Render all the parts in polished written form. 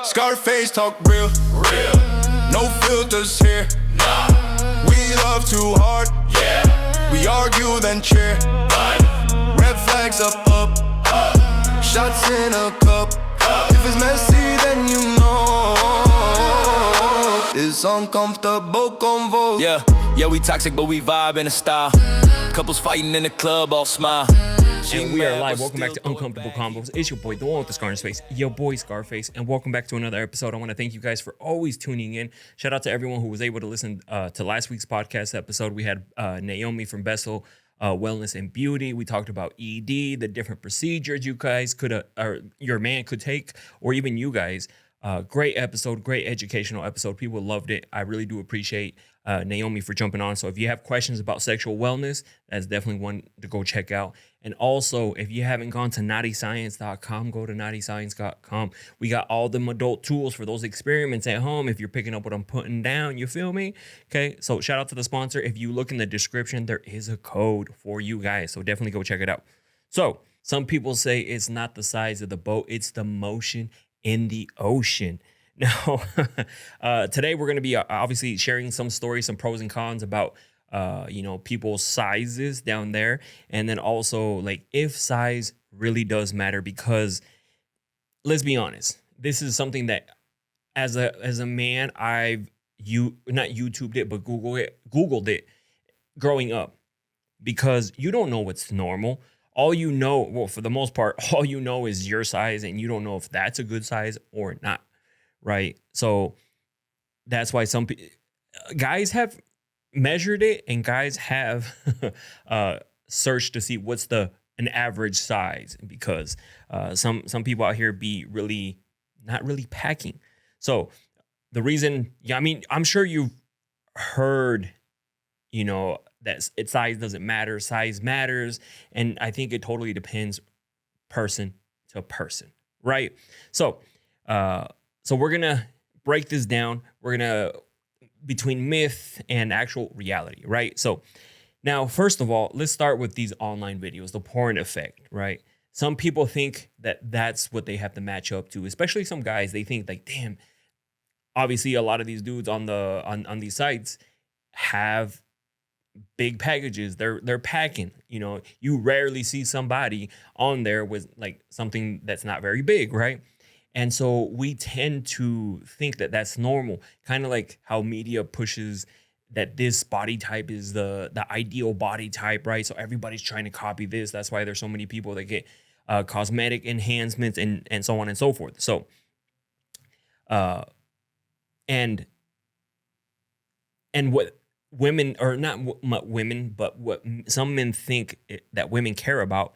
Scarface talk real. No filters here. We love too hard. We argue then cheer. Red flags up. Shots in a cup. If it's messy, then you know it's uncomfortable convos. Yeah, we toxic, but we vibe in a style. Couples fighting in the club, all smile. And we are live. Welcome back to Uncomfortable Convos. It's your boy, the one with the scar on his face, your boy Scarface, and welcome back to another episode. I want to thank you guys for always tuning in. Shout out to everyone who was able to listen to last week's podcast episode. We had Naomi from Bessel Wellness and Beauty. We talked about ED, the different procedures you guys could, or your man could take, or even you guys. Great episode, great educational episode. People loved it. I really do appreciate Naomi for jumping on. So if you have questions about sexual wellness, that's definitely one to go check out. And also, if you haven't gone to naughtyscience.com, go to naughtyscience.com. We got all them adult tools for those experiments at home. If you're picking up what I'm putting down, you feel me? Okay, so shout out to the sponsor. If you look in the description, there is a code for you guys. So definitely go check it out. So some people say it's not the size of the boat, it's the motion in the ocean. Now, today we're going to be obviously sharing some stories, some pros and cons about, people's sizes down there. And then also like if size really does matter, because let's be honest, this is something that as a man, not YouTubed it, but Googled it growing up, because you don't know what's normal. All you know, well, for the most part, all you know is your size, and you don't know if that's a good size or not, right? So that's why some guys have measured it, and guys have searched to see what's an average size, because some people out here be really not really packing. So the reason, I'm sure you've heard, that size doesn't matter, size matters. And I think it totally depends person to person, right? So we're going to break this down. We're going to, between myth and actual reality, right? So now, first of all, let's start with these online videos, the porn effect, right? Some people think that that's what they have to match up to, especially some guys. They think like, damn, obviously a lot of these dudes on these sites have big packages. They're packing, you rarely see somebody on there with like something that's not very big, right? And so we tend to think that that's normal, kind of like how media pushes that this body type is the ideal body type, right? So everybody's trying to copy this. That's why there's so many people that get cosmetic enhancements and so on and so forth. So and what women, or not women, but what some men think that women care about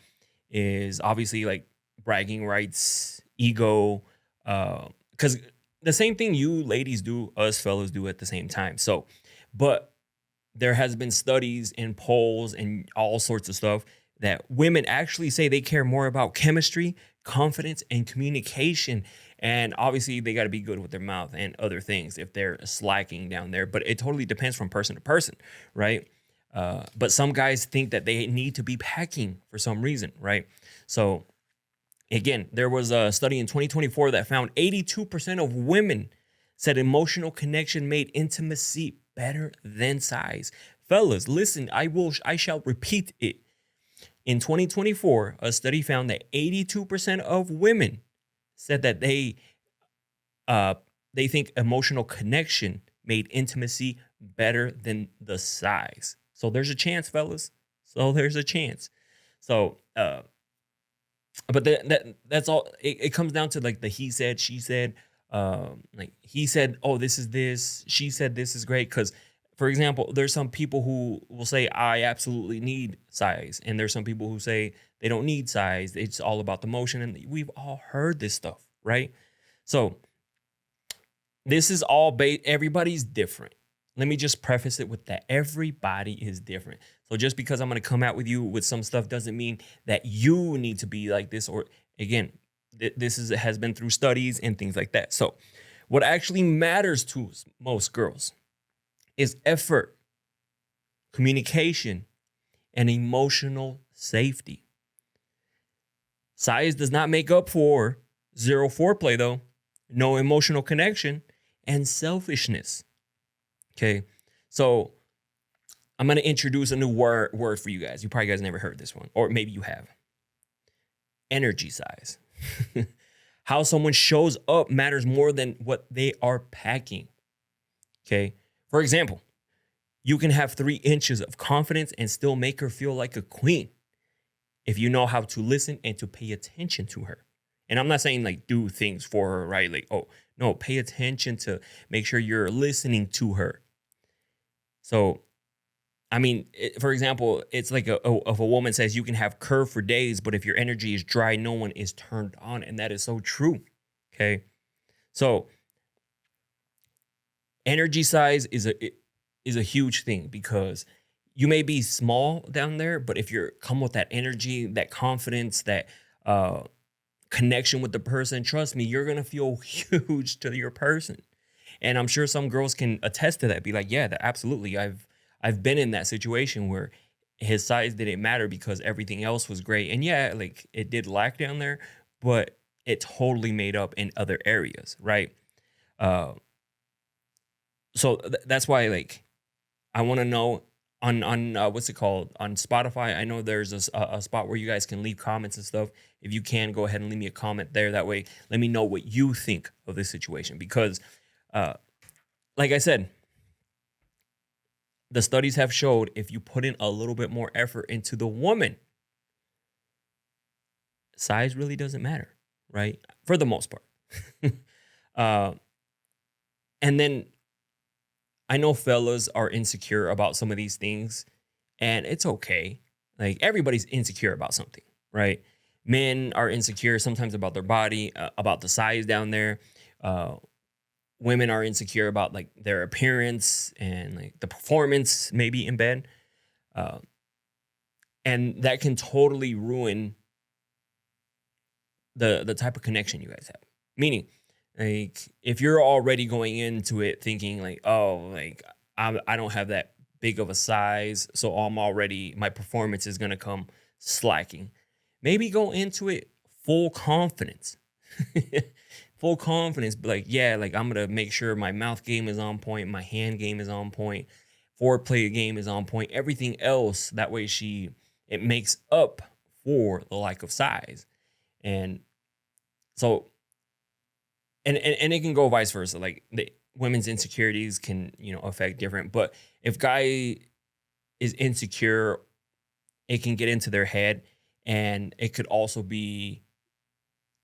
is obviously like bragging rights, ego, because the same thing you ladies do, us fellas do at the same time. So, but there has been studies and polls and all sorts of stuff that women actually say they care more about chemistry, confidence, and communication. And obviously they got to be good with their mouth and other things if they're slacking down there. But it totally depends from person to person, right? But some guys think that they need to be packing for some reason, right? So again, there was a study in 2024 that found 82% of women said emotional connection made intimacy better than size. Fellas, listen, I shall repeat it. In 2024, a study found that 82% of women said that they think emotional connection made intimacy better than the size. So there's a chance, fellas. So there's a chance. So, but that's all. It comes down to like the he said, she said. Like he said, oh, this is this. She said this is great. Because, for example, there's some people who will say I absolutely need size, and there's some people who say they don't need size. It's all about the motion, and we've all heard this stuff, right? So this is all everybody's different. Let me just preface it with that. Everybody is different. So just because I'm going to come out with you with some stuff doesn't mean that you need to be like this. Or again, has been through studies and things like that. So what actually matters to most girls is effort, communication, and emotional safety. Size does not make up for zero foreplay, though. no emotional connection, and selfishness. Okay, so I'm gonna introduce a new word for you guys. You probably guys never heard this one, or maybe you have. Energy size. How someone shows up matters more than what they are packing. Okay, for example, you can have 3 inches of confidence and still make her feel like a queen if you know how to listen and to pay attention to her. And I'm not saying like do things for her, right? Like, oh, no, pay attention to make sure you're listening to her. So, I mean, for example, it's like if a woman says you can have curve for days, but if your energy is dry, no one is turned on. And that is so true. Okay. So energy size is a huge thing because you may be small down there, but if you're come with that energy, that confidence, that connection with the person, trust me, you're gonna feel huge to your person. And I'm sure some girls can attest to that. Be like, yeah, that absolutely. I've been in that situation where his size didn't matter because everything else was great. And yeah, like it did lack down there, but it totally made up in other areas, right? So that's why, like, I want to know on what's it called on Spotify. I know there's a spot where you guys can leave comments and stuff. If you can, go ahead and leave me a comment there. That way, let me know what you think of this situation because, like I said, the studies have showed if you put in a little bit more effort into the woman, size really doesn't matter, right? For the most part. And then I know fellas are insecure about some of these things, and it's okay. Like everybody's insecure about something, right? Men are insecure sometimes about their body, about the size down there. Women are insecure about like their appearance and like the performance maybe in bed. And that can totally ruin the type of connection you guys have. Meaning, like if you're already going into it thinking like, oh, like I don't have that big of a size, so my performance is gonna come slacking. Maybe go into it full confidence. Full confidence, but like, yeah, like I'm gonna make sure my mouth game is on point, my hand game is on point, foreplay game is on point, everything else. That way it makes up for the lack of size. And so and it can go vice versa. Like the women's insecurities can, affect different, but if guy is insecure, it can get into their head and it could also be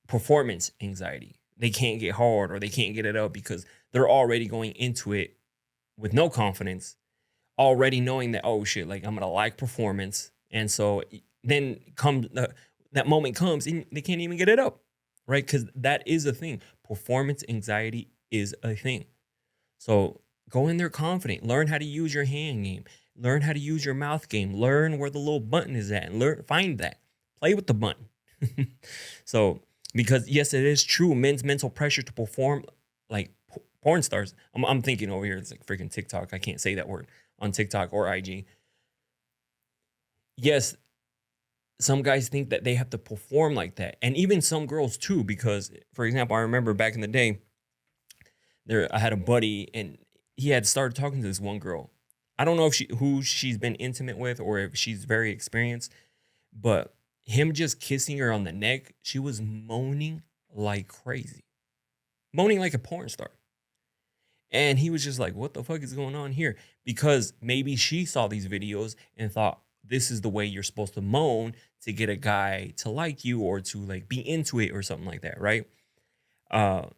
performance anxiety. They can't get hard or they can't get it up because they're already going into it with no confidence, already knowing that, oh shit, like I'm gonna lack performance. And so then that moment comes and they can't even get it up, right? Because that is a thing. Performance anxiety is a thing. So go in there confident, learn how to use your hand game, learn how to use your mouth game, learn where the little button is at and find that, play with the button. So, because yes, it is true. Men's mental pressure to perform like porn stars. I'm thinking over here, it's like freaking TikTok. I can't say that word on TikTok or IG. Yes, some guys think that they have to perform like that. And even some girls too, because for example, I remember back in the day, I had a buddy and he had started talking to this one girl. I don't know who she's been intimate with or if she's very experienced, but him just kissing her on the neck, she was moaning like crazy. Moaning like a porn star. And he was just like, what the fuck is going on here? Because maybe she saw these videos and thought, this is the way you're supposed to moan to get a guy to like you or to like be into it or something like that, right? And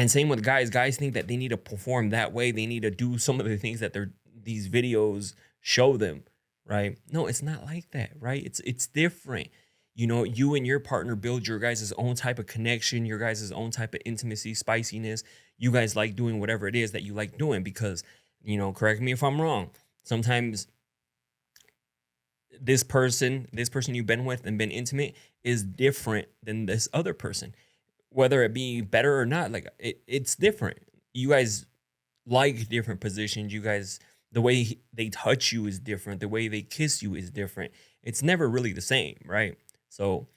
same with guys. Guys think that they need to perform that way. They need to do some of the things that these videos show them. Right? No, it's not like that, right? It's different. You and your partner build your guys' own type of connection, your guys' own type of intimacy, spiciness. You guys like doing whatever it is that you like doing because, correct me if I'm wrong. Sometimes this person you've been with and been intimate is different than this other person. Whether it be better or not, like it's different. You guys like different positions. You guys, the way they touch you is different. The way they kiss you is different. It's never really the same, right? So,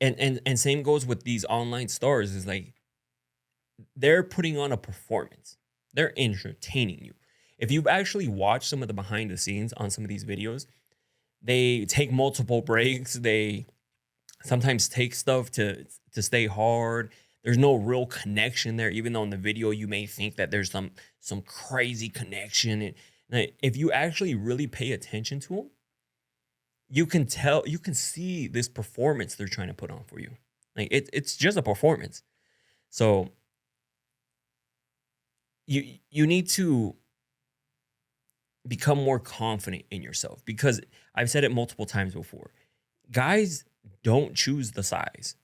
And same goes with these online stars, is like they're putting on a performance. They're entertaining you. If you've actually watched some of the behind the scenes on some of these videos, they take multiple breaks. They sometimes take stuff to stay hard. There's no real connection there, even though in the video you may think that there's some crazy connection. And like, if you actually really pay attention to them, you can see this performance they're trying to put on for you. Like it's just a performance. So you need to become more confident in yourself, because I've said it multiple times before. Guys don't choose the size.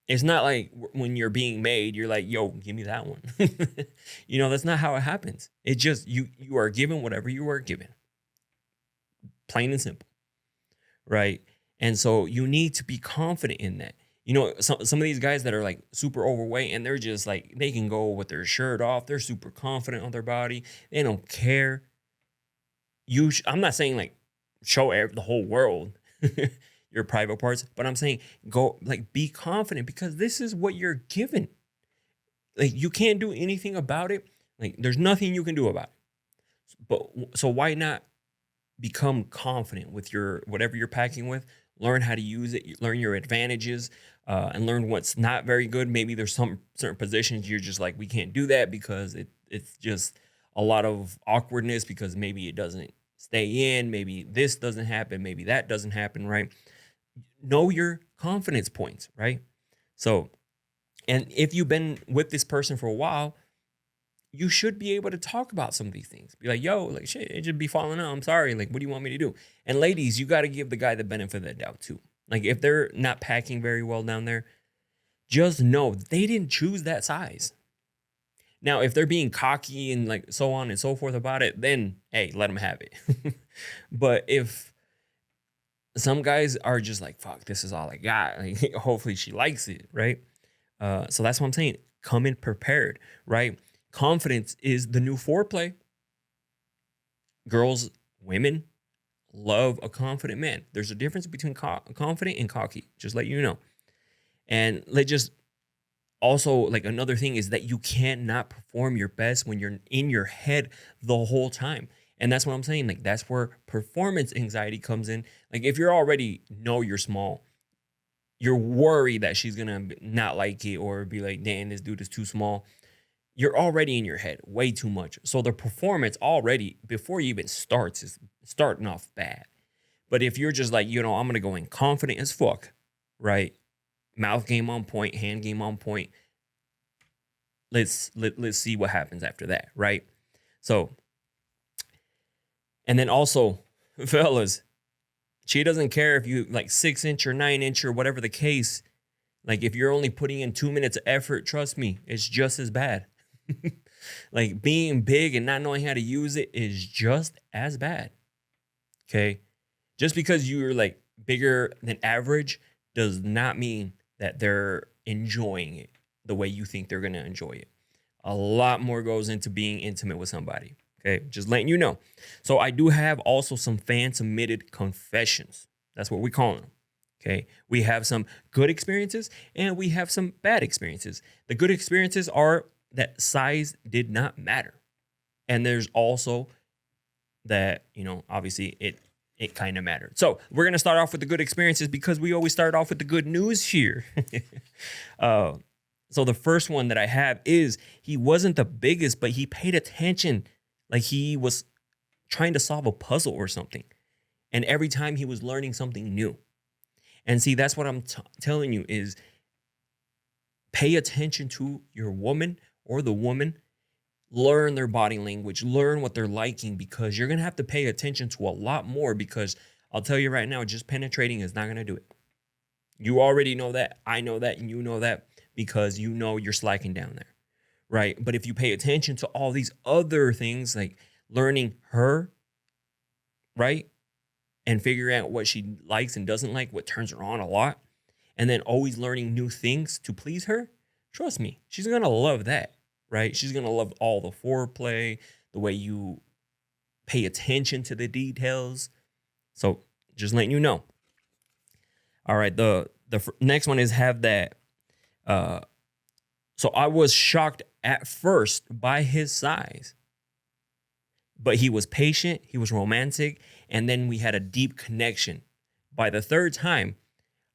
It's not like when you're being made, you're like, yo, give me that one. That's not how it happens. It just, you are given whatever you are given. Plain and simple. Right? And so you need to be confident in that. Some of these guys that are like super overweight and they're just like, they can go with their shirt off. They're super confident on their body. They don't care. I'm not saying like show the whole world your private parts, but I'm saying go like be confident, because this is what you're given. Like you can't do anything about it. Like there's nothing you can do about it. But so why not become confident with your whatever you're packing with? Learn how to use it. Learn your advantages, and learn what's not very good. Maybe there's some certain positions you're just like, we can't do that because it's just a lot of awkwardness, because maybe it doesn't stay in. Maybe this doesn't happen. Maybe that doesn't happen, right? Know your confidence points, right? So, and if you've been with this person for a while, you should be able to talk about some of these things. Be like, yo, like shit, it should be falling out. I'm sorry. Like, what do you want me to do? And ladies, you got to give the guy the benefit of the doubt too. Like if they're not packing very well down there, just know they didn't choose that size. Now, if they're being cocky and like so on and so forth about it, then hey, let them have it. But if some guys are just like, fuck, this is all I got, like, hopefully she likes it, right? So that's what I'm saying. Come in prepared, right? Confidence is the new foreplay. Girls, women love a confident man. There's a difference between confident and cocky, just let you know. And also, like another thing is that you cannot perform your best when you're in your head the whole time. And that's what I'm saying. Like that's where performance anxiety comes in. Like if you're already know you're small, you're worried that she's going to not like it or be like, damn, this dude is too small. You're already in your head way too much. So the performance already, before you even starts, is starting off bad. But if you're just like, I'm going to go in confident as fuck, right? Mouth game on point, hand game on point. Let's see what happens after that, right? So, and then also, fellas, she doesn't care if you like 6-inch or 9-inch or whatever the case. Like if you're only putting in 2 minutes of effort, trust me, it's just as bad. Like being big and not knowing how to use it is just as bad. Okay. Just because you're like bigger than average does not mean that they're enjoying it the way you think they're going to enjoy it. A lot more goes into being intimate with somebody. Okay. Just letting you know. So I do have also some fan submitted confessions. That's what we call them. Okay. We have some good experiences and we have some bad experiences. The good experiences are that size did not matter. And there's also that, obviously it kind of mattered. So we're going to start off with the good experiences because we always start off with the good news here. So the first one that I have is he wasn't the biggest, but he paid attention. Like he was trying to solve a puzzle or something. And every time he was learning something new. And see, that's what I'm telling you is pay attention to your woman or the woman. Learn their body language, learn what they're liking, because you're going to have to pay attention to a lot more, because I'll tell you right now, just penetrating is not going to do it. You already know that. I know that. And you know that because you're slacking down there, right? But if you pay attention to all these other things, like learning her, right? And figuring out what she likes and doesn't like, what turns her on a lot, and then always learning new things to please her, trust me, she's going to love that. Right? She's going to love all the foreplay, the way you pay attention to the details. So just letting you know. All right. The next one is have that. So I was shocked at first by his size, but he was patient, he was romantic, and then we had a deep connection. By the third time,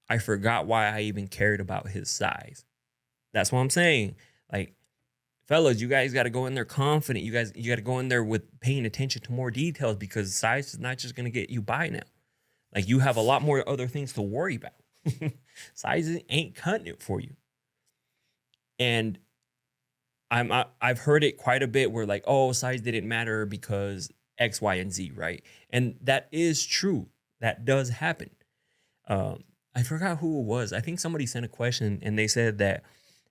I forgot why I even cared about his size. That's what I'm saying. Like, fellas, you guys got to go in there confident. You got to go in there with paying attention to more details, because size is not just going to get you by now. Like, you have a lot more other things to worry about. Size ain't cutting it for you. And I've heard it quite a bit where like, oh, size didn't matter because X, Y, and Z, right? And that is true. That does happen. I forgot who it was. I think somebody sent a question and they said that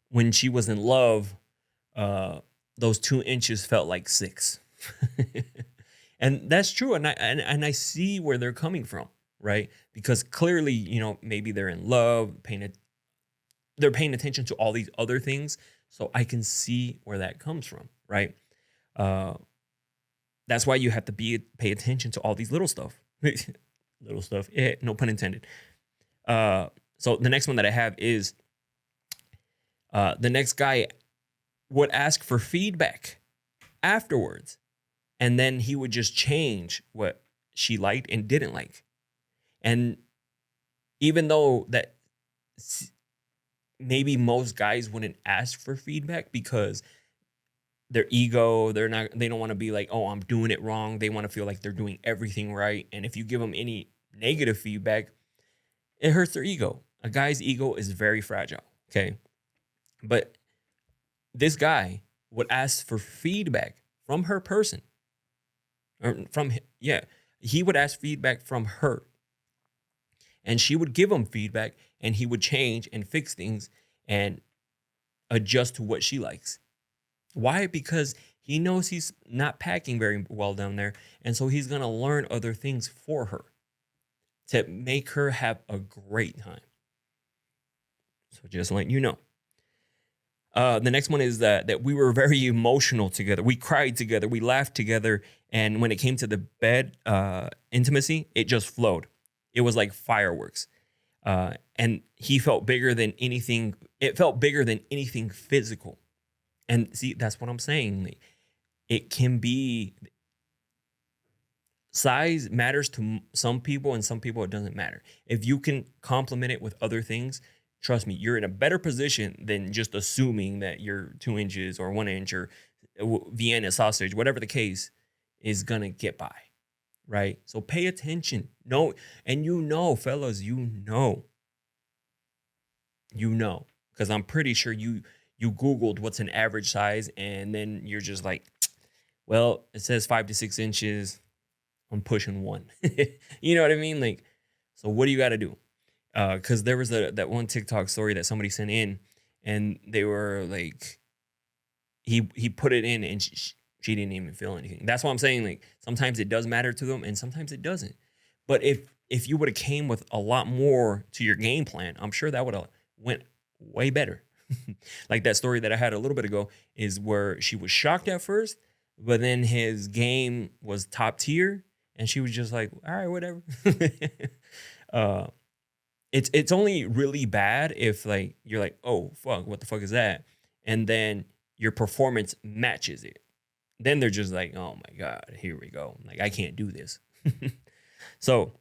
when she was in love, those 2 inches felt like 6. And that's true. And I see where they're coming from, right? Because clearly, you know, maybe they're in love, they're paying attention to all these other things. So I can see where that comes from, right? That's why you have to pay attention to all these little stuff. Little stuff, no pun intended. So the next one that I have is the next guy would ask for feedback afterwards, and then he would just change what she liked and didn't like. And even though that maybe most guys wouldn't ask for feedback because their ego, they don't want to be like, oh, I'm doing it wrong. They want to feel like they're doing everything right. And if you give them any negative feedback, it hurts their ego. A guy's ego is very fragile, okay? But this guy would ask for feedback from her person. Or from him. Yeah, he would ask feedback from her. And she would give him feedback, and he would change and fix things and adjust to what she likes. Why? Because he knows he's not packing very well down there. And so he's going to learn other things for her to make her have a great time. So just letting you know. The next one is that we were very emotional together. We cried together. We laughed together. And when it came to the bed intimacy, it just flowed. It was like fireworks. And he felt bigger than anything. It felt bigger than anything physical. And see, that's what I'm saying. It can be, size matters to some people, and some people it doesn't matter. If you can complement it with other things, trust me, you're in a better position than just assuming that you're 2 inches or 1 inch or Vienna sausage, whatever the case, is gonna get by, right? So pay attention. No, and you know, fellas, you know, because I'm pretty sure you Googled what's an average size, and then you're just like, well, it says 5 to 6 inches. I'm pushing 1. You know what I mean? Like, so what do you got to do? Because there was that one TikTok story that somebody sent in, and they were like, he put it in, and she didn't even feel anything. That's what I'm saying. Like, sometimes it does matter to them, and sometimes it doesn't. But if you would have came with a lot more to your game plan, I'm sure that would have went way better. Like that story that I had a little bit ago is where she was shocked at first, but then his game was top tier, and she was just like, all right, whatever. It's only really bad if like you're like, oh fuck, what the fuck is that? And then your performance matches it. Then they're just like, oh my God, here we go. Like, I can't do this. So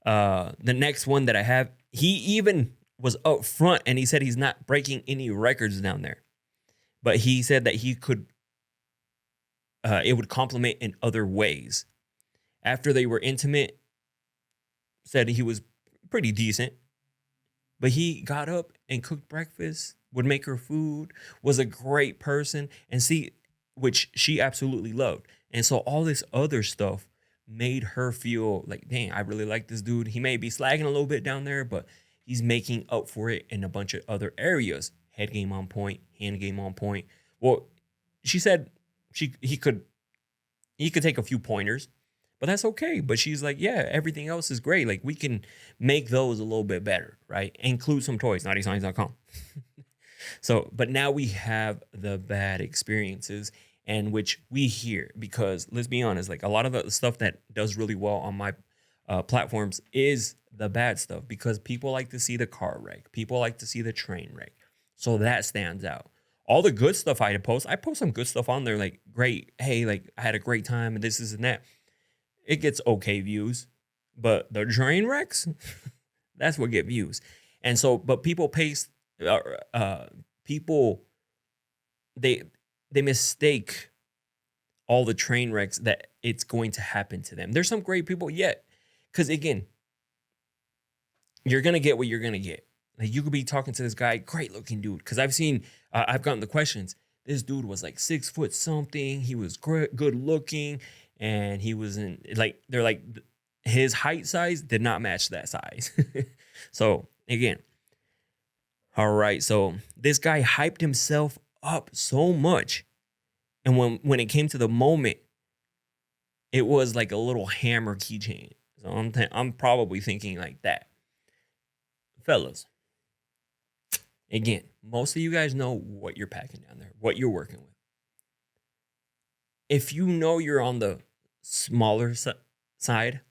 the next one that I have, he even was up front and he said he's not breaking any records down there. But he said that he could, it would complement in other ways. After they were intimate, said he was pretty decent. But he got up and cooked breakfast, would make her food, was a great person, and see, which she absolutely loved. And so all this other stuff made her feel like, dang, I really like this dude. He may be slagging a little bit down there, but he's making up for it in a bunch of other areas. Head game on point, hand game on point. Well, she said he could take a few pointers, but that's okay. But she's like, yeah, everything else is great. Like, we can make those a little bit better, right? Include some toys, naughtyscience.com. So, but now we have the bad experiences, and which we hear, because let's be honest, like a lot of the stuff that does really well on my platforms is the bad stuff because people like to see the car wreck. People like to see the train wreck. So that stands out. All the good stuff I post some good stuff on there, like, great, hey, like, I had a great time and this and that. It gets okay views, but the train wrecks, that's what get views. And so, but people people, they mistake all the train wrecks that it's going to happen to them. There's some great people yet, because again, you're gonna get what you're gonna get. Like, you could be talking to this guy, great looking dude, because I've gotten the questions. This dude was like 6 foot something. He was good looking, and he was in, like, they're like, his height size did not match that size. So again, all right. So this guy hyped himself up so much, and when it came to the moment, it was like a little hammer keychain. So I'm probably thinking like that, fellas. Again, most of you guys know what you're packing down there, what you're working with. If you know you're on the smaller side,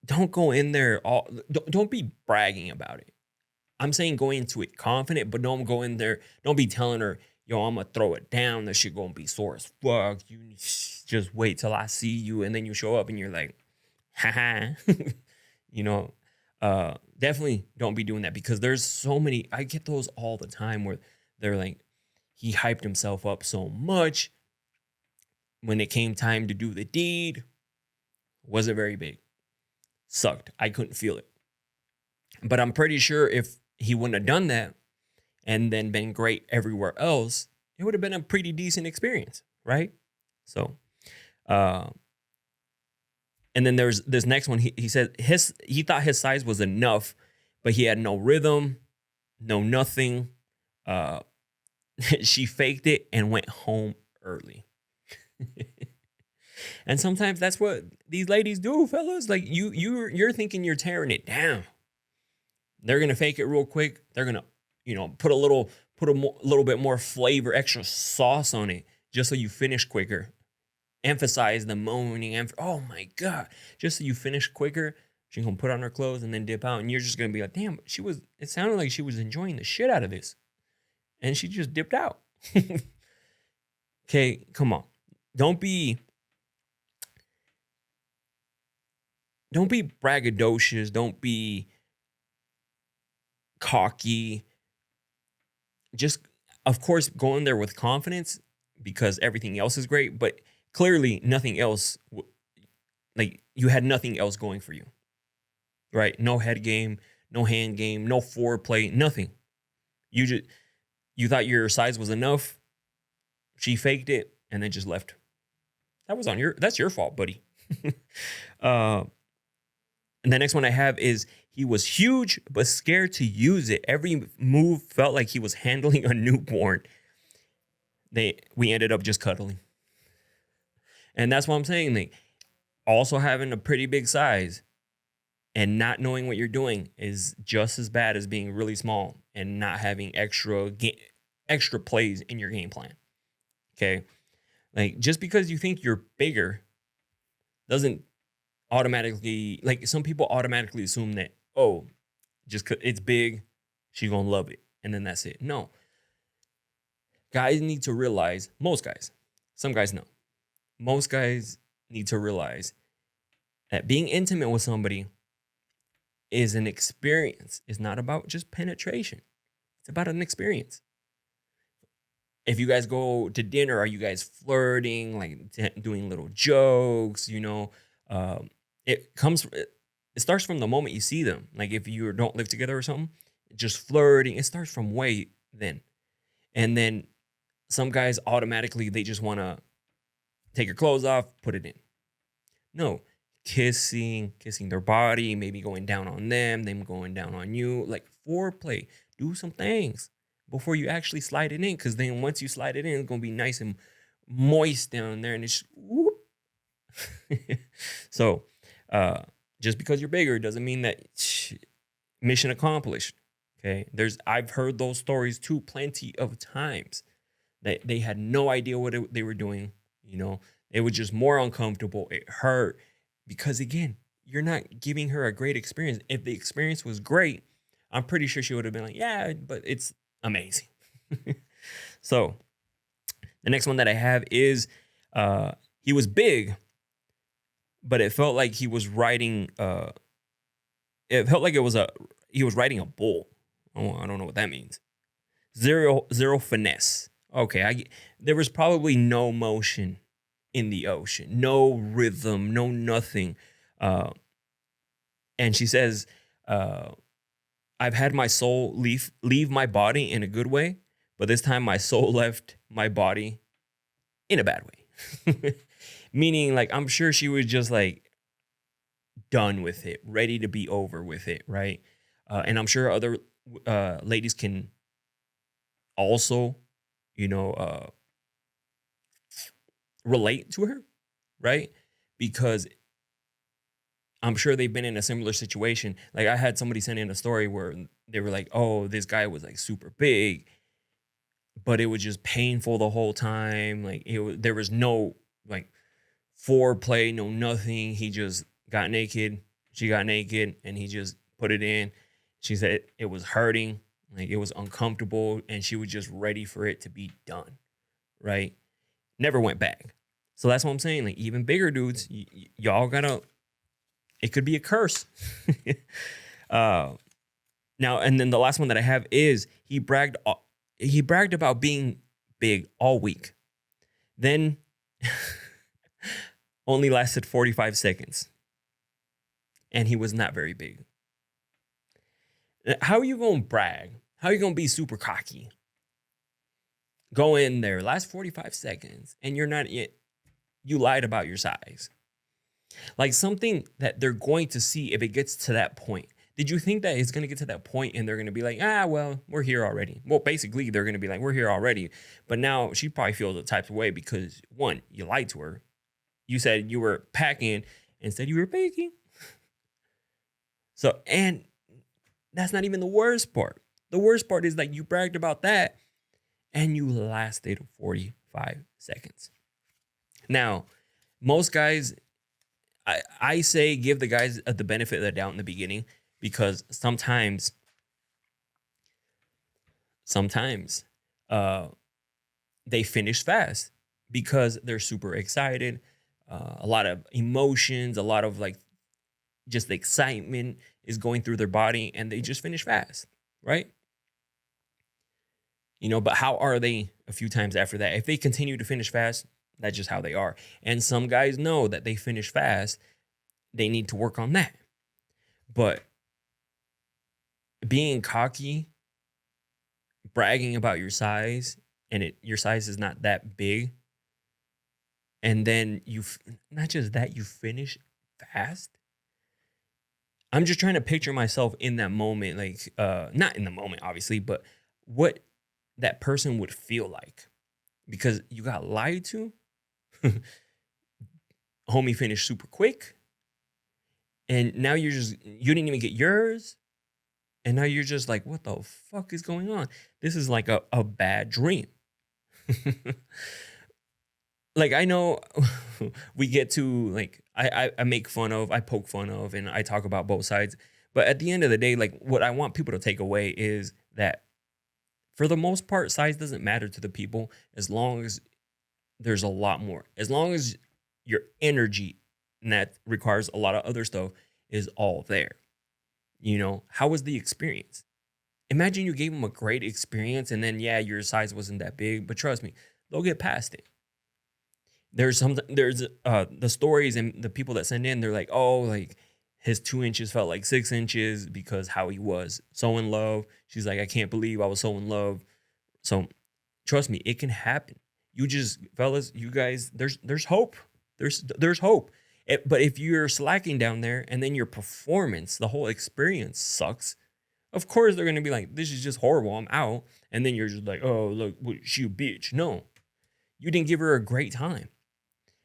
don't go in there don't be bragging about it. I'm saying go into it confident, but don't go in there. Don't be telling her, yo, I'm going to throw it down. This shit going to be sore as fuck. You just wait till I see you. And then you show up and you're like, haha. You know, definitely don't be doing that, because there's so many, I get those all the time where they're like, he hyped himself up so much. When it came time to do the deed, wasn't very big. Sucked. I couldn't feel it. But I'm pretty sure if he wouldn't have done that and then been great everywhere else, it would have been a pretty decent experience, right? So, and then there's this next one. He said he thought his size was enough, but he had no rhythm, no nothing. She faked it and went home early. And sometimes that's what these ladies do, fellas. Like, you're thinking you're tearing it down. They're gonna fake it real quick. They're gonna, put a little bit more flavor, extra sauce on it, just so you finish quicker. Emphasize the moaning and oh my god, just so you finish quicker. She's gonna put on her clothes and then dip out, and you're just gonna be like, damn, it sounded like she was enjoying the shit out of this, and she just dipped out. Okay, come on. Don't be braggadocious. Don't be cocky. Just, of course, go in there with confidence because everything else is great, but clearly nothing else, like, you had nothing else going for you, right? No head game, no hand game, no foreplay, nothing. You thought your size was enough. She faked it and then just left. That's your fault, buddy. And the next one I have is, he was huge but scared to use it. Every move felt like he was handling a newborn. We ended up just cuddling. And that's what I'm saying. Like, also having a pretty big size and not knowing what you're doing is just as bad as being really small and not having extra plays in your game plan. Okay? Like, just because you think you're bigger doesn't automatically, like, some people automatically assume that, oh, just 'cause it's big, she's gonna love it, and then that's it. No. Guys need to realize, most guys, some guys know, most guys need to realize that being intimate with somebody is an experience. It's not about just penetration. It's about an experience. If you guys go to dinner, are you guys flirting, like doing little jokes, it starts from the moment you see them. Like, if you don't live together or something, just flirting, it starts from way then. And then some guys automatically, they just want to take your clothes off, put it in. No, kissing their body, maybe going down on them going down on you, like foreplay. Do some things before you actually slide it in, because then once you slide it in, it's going to be nice and moist down there, and it's whoop. So, just because you're bigger doesn't mean that mission accomplished. Okay, I've heard those stories too plenty of times, that they had no idea what they were doing. It was just more uncomfortable. It hurt because, again, you're not giving her a great experience. If the experience was great, I'm pretty sure she would have been like, yeah, but it's amazing. So the next one that I have is he was big, but it felt like he was riding it felt like he was riding a bull. Oh, I don't know what that means. Zero finesse. Okay, there was probably no motion in the ocean, no rhythm, no nothing. And she says, I've had my soul leave my body in a good way, but this time my soul left my body in a bad way. Meaning, like, I'm sure she was just like done with it, ready to be over with it, right? And I'm sure other ladies can also, relate to her, right? Because I'm sure they've been in a similar situation. Like, I had somebody send in a story where they were like, oh, this guy was like super big, but it was just painful the whole time. Like, there was no like foreplay, no nothing. He just got naked. She got naked and he just put it in. She said it was hurting, like it was uncomfortable, and she was just ready for it to be done, right? Never went back. So that's what I'm saying. Like, even bigger dudes, y'all gotta, it could be a curse. Now, and then the last one that I have is he bragged about being big all week. Then only lasted 45 seconds. And he was not very big. How are you going to brag? How are you going to be super cocky? Go in there, last 45 seconds, and you're not yet, you lied about your size. Like, something that they're going to see if it gets to that point. Did you think that it's going to get to that point and they're going to be like, well, we're here already? Well, basically, they're going to be like, we're here already. But now she probably feels the type of way because, one, you lied to her. You said you were packing instead you were baking. So, and that's not even the worst part. The worst part is like you bragged about that and you lasted 45 seconds. Now, most guys, I say give the guys the benefit of the doubt in the beginning, because sometimes they finish fast because they're super excited, a lot of emotions, a lot of like just excitement is going through their body, and they just finish fast, right? But how are they a few times after that? If they continue to finish fast, that's just how they are. And some guys know that they finish fast. They need to work on that. But being cocky, bragging about your size, and your size is not that big, and then not just that, you finish fast. I'm just trying to picture myself in that moment, like, not in the moment, obviously, but what that person would feel like, because you got lied to. Homie finished super quick, and now you didn't even get yours, and now you're just like, what the fuck is going on? This is like a bad dream. Like, I know we get to, like, I make fun of, I poke fun of, and I talk about both sides. But at the end of the day, like, what I want people to take away is that for the most part, size doesn't matter to the people as long as there's a lot more. As long as your energy, and that requires a lot of other stuff, is all there. How was the experience? Imagine you gave them a great experience, and then, yeah, your size wasn't that big, but trust me, they'll get past it. There's the stories and the people that send in, they're like, oh, like his 2 inches felt like 6 inches because how he was so in love. She's like, I can't believe I was so in love. So trust me, it can happen. You just, fellas, you guys, there's hope. There's hope. But if you're slacking down there and then your performance, the whole experience sucks, of course they're going to be like, this is just horrible, I'm out. And then you're just like, oh, look, she a bitch. No, you didn't give her a great time.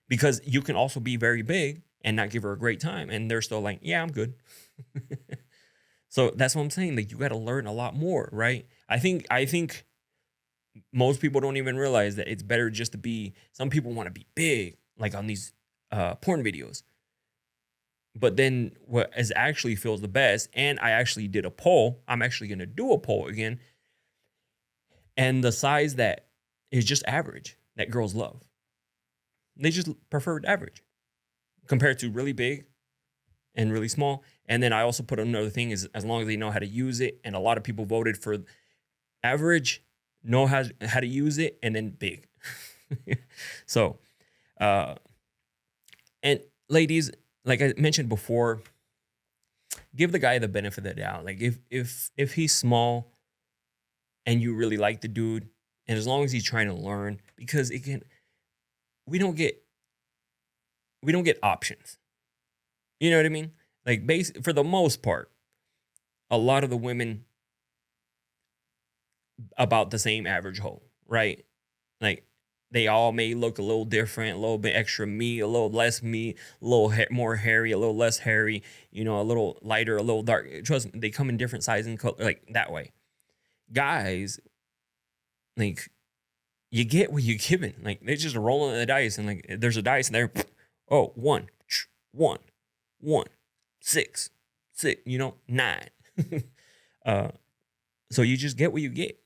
Because you can also be very big and not give her a great time. And they're still like, yeah, I'm good. So that's what I'm saying. Like, you got to learn a lot more, right? I think most people don't even realize that it's better just to be, some people want to be big, like on these porn videos. But then what is actually feels the best, and I actually did a poll. I'm actually going to do a poll again. And the size that is just average that girls love, they just prefer average compared to really big and really small. And then I also put another thing is as long as they know how to use it. And a lot of people voted for average, know how to use it, and then big. So, and ladies, like I mentioned before, give the guy the benefit of the doubt. Like if he's small and you really like the dude, and as long as he's trying to learn, because we don't get options. You know what I mean? Like for the most part, a lot of the women about the same average hole, right? Like they all may look a little different, a little bit extra meat, a little less meat, a little more hairy, a little less hairy, a little lighter, a little dark. Trust me, they come in different sizes and color, like that way. Guys, like you get what you're given. Like they're just rolling the dice, and like there's a dice, and they're one, 6, 9. So you just get what you get.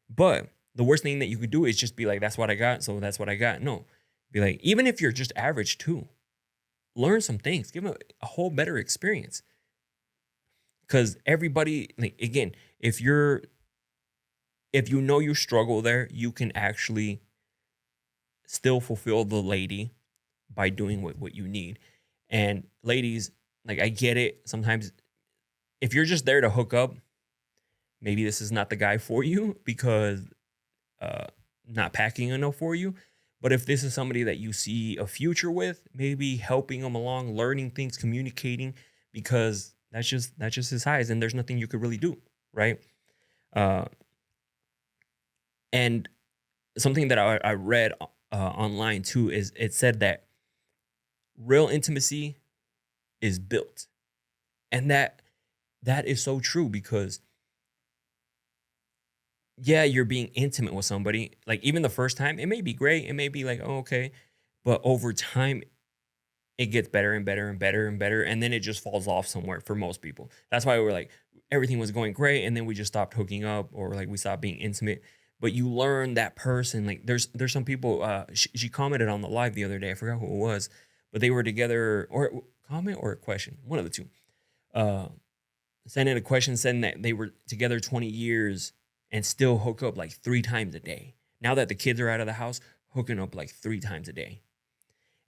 But the worst thing that you could do is just be like, that's what I got, so that's what I got. No. Be like, even if you're just average too, learn some things. Give them a whole better experience. Because everybody, like, again, if you know you struggle there, you can actually still fulfill the lady by doing what you need. And ladies, like, I get it. Sometimes if you're just there to hook up, maybe this is not the guy for you because not packing enough for you. But if this is somebody that you see a future with, maybe helping them along, learning things, communicating, because that's just his size, and there's nothing you could really do, right? And something that I read online too is it said that real intimacy is built, and that is so true because yeah, you're being intimate with somebody. Like even the first time, it may be great. It may be like, oh, okay. But over time, it gets better and better and better and better. And then it just falls off somewhere for most people. That's why we're like, everything was going great. And then we just stopped hooking up, or like we stopped being intimate. But you learn that person. Like there's some people, she commented on the live the other day. I forgot who it was, but they were together, or comment or a question, one of the two. Sent in a question saying that they were together 20 years and still hook up like 3 times a day. Now that the kids are out of the house, hooking up like 3 times a day.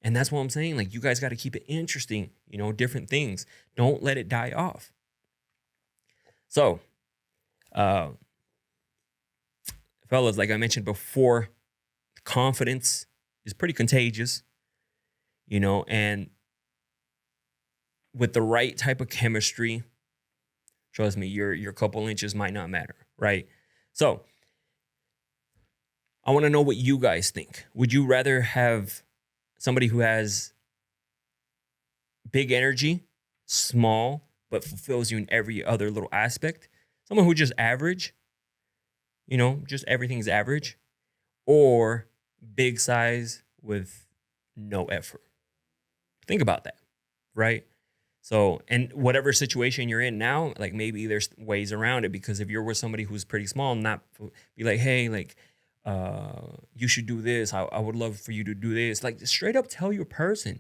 And that's what I'm saying. Like, you guys got to keep it interesting, different things. Don't let it die off. So, fellas, like I mentioned before, confidence is pretty contagious, and with the right type of chemistry, trust me, your couple inches might not matter, right? So, I want to know what you guys think. Would you rather have somebody who has big energy, small, but fulfills you in every other little aspect? Someone who just average, just everything's average, or big size with no effort? Think about that, right? So, and whatever situation you're in now, like maybe there's ways around it, because if you're with somebody who's pretty small, not be like, hey, like, you should do this. I would love for you to do this. Like, straight up tell your person.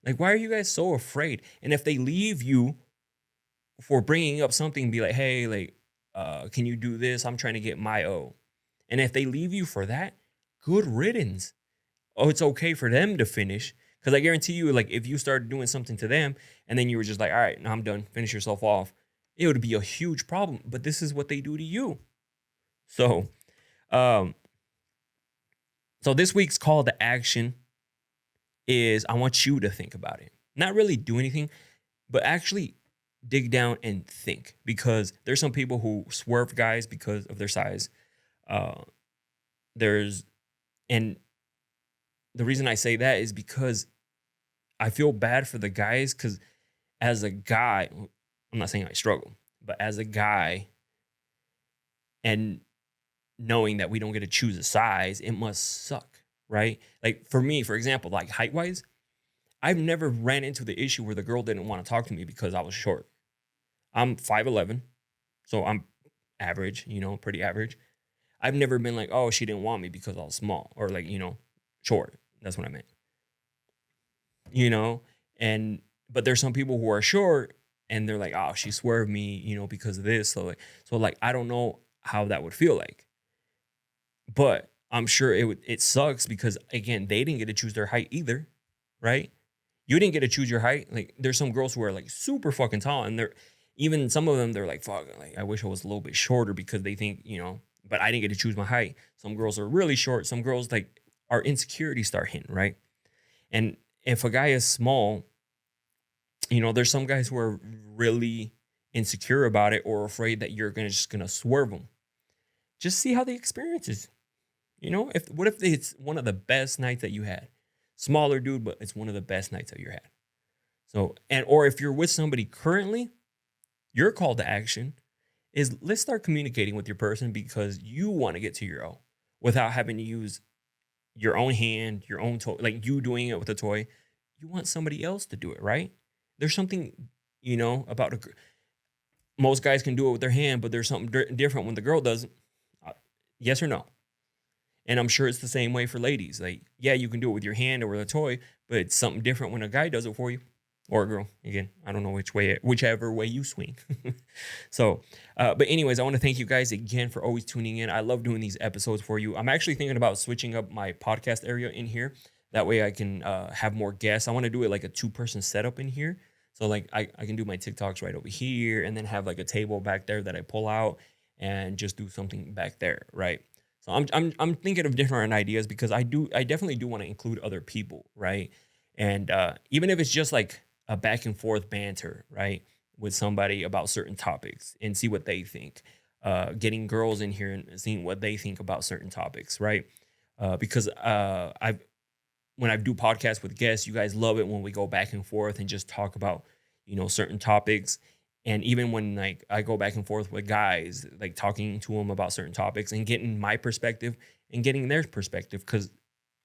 Like, why are you guys so afraid? And if they leave you for bringing up something, be like, hey, like, can you do this? I'm trying to get my O. And if they leave you for that, good riddance. Oh, it's okay for them to finish. Because I guarantee you, like, if you started doing something to them and then you were just like, all right, now I'm done, finish yourself off, it would be a huge problem. But this is what they do to you. So, so this week's call to action is I want you to think about it. Not really do anything, but actually dig down and think. Because there's some people who swerve guys because of their size. And the reason I say that is because I feel bad for the guys, because as a guy, I'm not saying I struggle, but as a guy, and knowing that we don't get to choose a size, it must suck, right? Like for me, for example, like height-wise, I've never ran into the issue where the girl didn't want to talk to me because I was short. I'm 5'11", so I'm average, pretty average. I've never been like, oh, she didn't want me because I was small or like, short. That's what I meant. But there's some people who are short and they're like, oh, she swerved me, because of this. So I don't know how that would feel like. But I'm sure it sucks because, again, they didn't get to choose their height either, right? You didn't get to choose your height. Like, there's some girls who are like super fucking tall, and even some of them, they're like, fuck, like, I wish I was a little bit shorter because they think, but I didn't get to choose my height. Some girls are really short. Some girls, like, our insecurities start hitting, right? And if a guy is small, there's some guys who are really insecure about it or afraid that you're just gonna swerve them. Just see how the experience is. What if it's one of the best nights that you had? Smaller dude, but it's one of the best nights that you had. So, or if you're with somebody currently, your call to action is let's start communicating with your person because you want to get to your O without having to use your own hand, your own toy, like you doing it with a toy. You want somebody else to do it, right? There's something, about most guys can do it with their hand, but there's something different when the girl doesn't. Yes or no? And I'm sure it's the same way for ladies. Like, yeah, you can do it with your hand or with a toy, but it's something different when a guy does it for you or a girl. Again, I don't know whichever way you swing. So, but anyways, I want to thank you guys again for always tuning in. I love doing these episodes for you. I'm actually thinking about switching up my podcast area in here. That way I can have more guests. I want to do it like a 2-person setup in here. So like I can do my TikToks right over here and then have like a table back there that I pull out and just do something back there, right? So I'm thinking of different ideas because I definitely do want to include other people, right? And even if it's just like a back and forth banter, right, with somebody about certain topics and see what they think. Getting girls in here and seeing what they think about certain topics, right? Because when I do podcasts with guests, you guys love it when we go back and forth and just talk about, certain topics. And even when like I go back and forth with guys, like talking to them about certain topics and getting my perspective and getting their perspective, because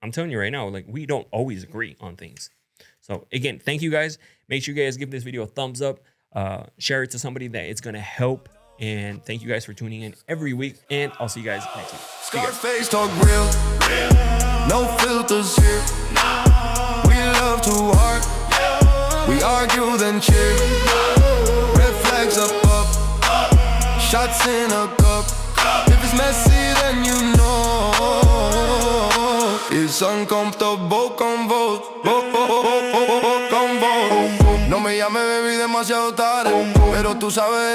I'm telling you right now, like we don't always agree on things. So again, thank you guys. Make sure you guys give this video a thumbs up, share it to somebody that it's going to help. And thank you guys for tuning in every week. And I'll see you guys next week. Scarface talk real, no filters here. We love too hard, we argue then cheer. Red flags up, shots in a cup. If it's messy then you know it's uncomfortable convos. No me llame baby demasiado tarde, pero tú sabes